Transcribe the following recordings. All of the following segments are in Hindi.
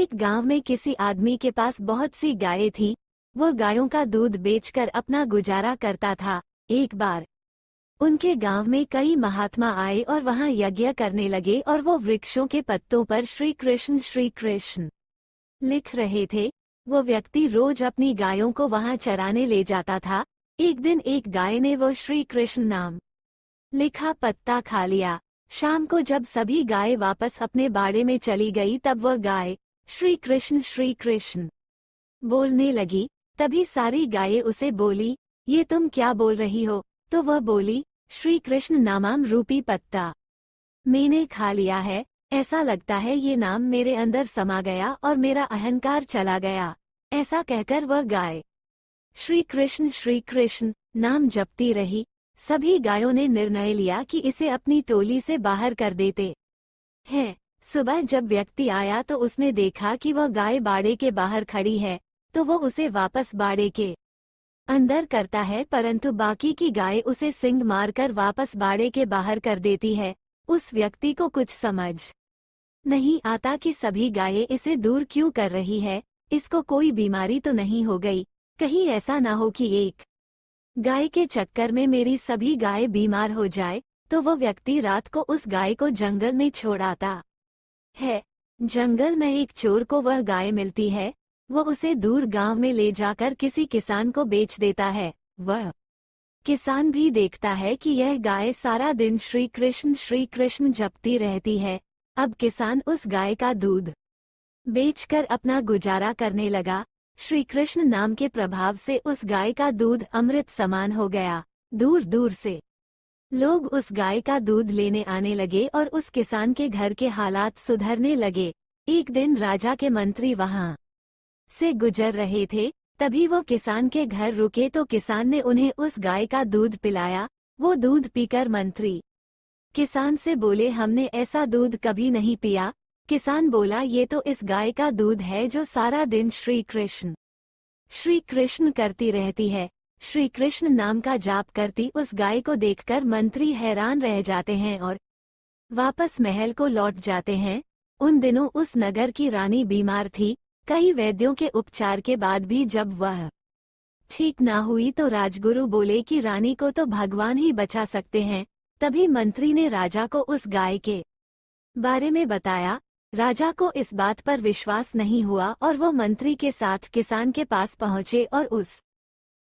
एक गांव में किसी आदमी के पास बहुत सी गायें थी। वो गायों का दूध बेचकर अपना गुजारा करता था। एक बार उनके गांव में कई महात्मा आए और वहां यज्ञ करने लगे और वो वृक्षों के पत्तों पर श्री कृष्ण लिख रहे थे। वो व्यक्ति रोज अपनी गायों को वहां चराने ले जाता था। एक दिन एक गाय ने वो श्री कृष्ण नाम लिखा पत्ता खा लिया। शाम को जब सभी गायें वापस अपने बाड़े में चली गई तब वह गाय श्री कृष्ण बोलने लगी। तभी सारी गायें उसे बोली, ये तुम क्या बोल रही हो? तो वह बोली, श्री कृष्ण नामाम रूपी पत्ता मैंने खा लिया है। ऐसा लगता है ये नाम मेरे अंदर समा गया और मेरा अहंकार चला गया। ऐसा कहकर वह गाय श्री कृष्ण नाम जपती रही। सभी गायों ने निर्णय लिया कि इसे अपनी टोली से बाहर कर देते हैं। सुबह जब व्यक्ति आया तो उसने देखा कि वह गाय बाड़े के बाहर खड़ी है, तो वो उसे वापस बाड़े के अंदर करता है, परंतु बाकी की गाय उसे सींग मारकर वापस बाड़े के बाहर कर देती है। उस व्यक्ति को कुछ समझ नहीं आता कि सभी गायें इसे दूर क्यों कर रही है। इसको कोई बीमारी तो नहीं हो गई? कहीं ऐसा ना हो कि एक गाय के चक्कर में मेरी सभी गायें बीमार हो जाए। तो वो व्यक्ति रात को उस गाय को जंगल में छोड़ आता है। जंगल में एक चोर को वह गाय मिलती है। वो उसे दूर गांव में ले जाकर किसी किसान को बेच देता है। वह किसान भी देखता है कि यह गाय सारा दिन श्री कृष्ण जपती रहती है। अब किसान उस गाय का दूध बेचकर अपना गुजारा करने लगा। श्री कृष्ण नाम के प्रभाव से उस गाय का दूध अमृत समान हो गया। दूर दूर से लोग उस गाय का दूध लेने आने लगे और उस किसान के घर के हालात सुधरने लगे। एक दिन राजा के मंत्री वहां से गुजर रहे थे। तभी वो किसान के घर रुके तो किसान ने उन्हें उस गाय का दूध पिलाया। वो दूध पीकर मंत्री किसान से बोले, हमने ऐसा दूध कभी नहीं पिया। किसान बोला, ये तो इस गाय का दूध है जो सारा दिन श्री कृष्ण करती रहती है। श्री कृष्ण नाम का जाप करती उस गाय को देखकर मंत्री हैरान रह जाते हैं और वापस महल को लौट जाते हैं। उन दिनों उस नगर की रानी बीमार थी। कई वैद्यों के उपचार के बाद भी जब वह ठीक ना हुई तो राजगुरु बोले कि रानी को तो भगवान ही बचा सकते हैं। तभी मंत्री ने राजा को उस गाय के बारे में बताया। राजा को इस बात पर विश्वास नहीं हुआ और वो मंत्री के साथ किसान के पास पहुंचे और उस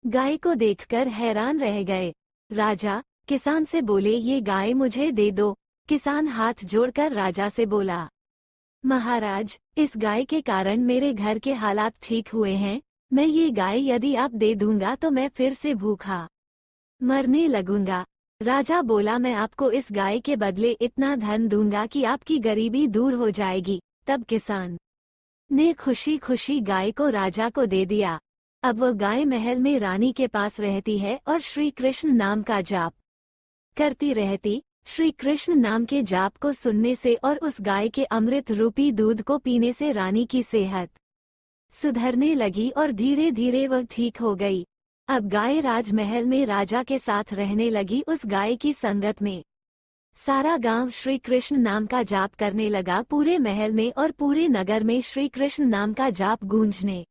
गाय को देखकर हैरान रह गए। राजा किसान से बोले, ये गाय मुझे दे दो। किसान हाथ जोड़कर राजा से बोला, महाराज, इस गाय के कारण मेरे घर के हालात ठीक हुए हैं। मैं ये गाय यदि आप दे दूंगा तो मैं फिर से भूखा मरने लगूंगा। राजा बोला, मैं आपको इस गाय के बदले इतना धन दूंगा कि आपकी गरीबी दूर हो जाएगी। तब किसान ने खुशी खुशी गाय को राजा को दे दिया। अब वो गाय महल में रानी के पास रहती है और श्री कृष्ण नाम का जाप करती रहती। श्री कृष्ण नाम के जाप को सुनने से और उस गाय के अमृत रूपी दूध को पीने से रानी की सेहत सुधरने लगी और धीरे धीरे वह ठीक हो गई। अब गाय राजमहल में राजा के साथ रहने लगी। उस गाय की संगत में सारा गांव श्री कृष्ण नाम का जाप करने लगा। पूरे महल में और पूरे नगर में श्री कृष्ण नाम का जाप गूंजने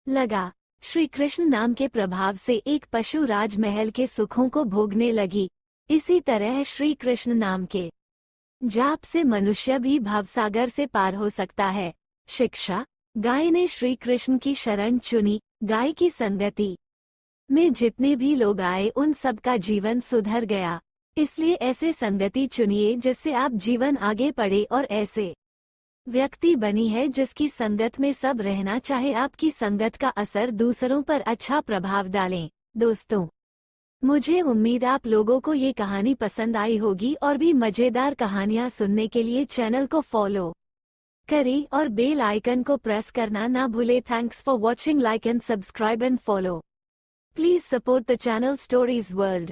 लगा। श्री कृष्ण नाम के प्रभाव से एक पशु राजमहल के सुखों को भोगने लगी। इसी तरह श्री कृष्ण नाम के जाप से मनुष्य भी भवसागर से पार हो सकता है। शिक्षा, गाय ने श्री कृष्ण की शरण चुनी। गाय की संगति में जितने भी लोग आए उन सब का जीवन सुधर गया। इसलिए ऐसे संगति चुनिए जिससे आप जीवन आगे बढ़े और ऐसे व्यक्ति बनी है जिसकी संगत में सब रहना चाहे। आपकी संगत का असर दूसरों पर अच्छा प्रभाव डालें। दोस्तों, मुझे उम्मीद आप लोगों को ये कहानी पसंद आई होगी और भी मजेदार कहानियाँ सुनने के लिए चैनल को फॉलो करें और बेल आइकन को प्रेस करना ना भूलें। Thanks for watching. Like and subscribe and follow. Please support the channel Stories World.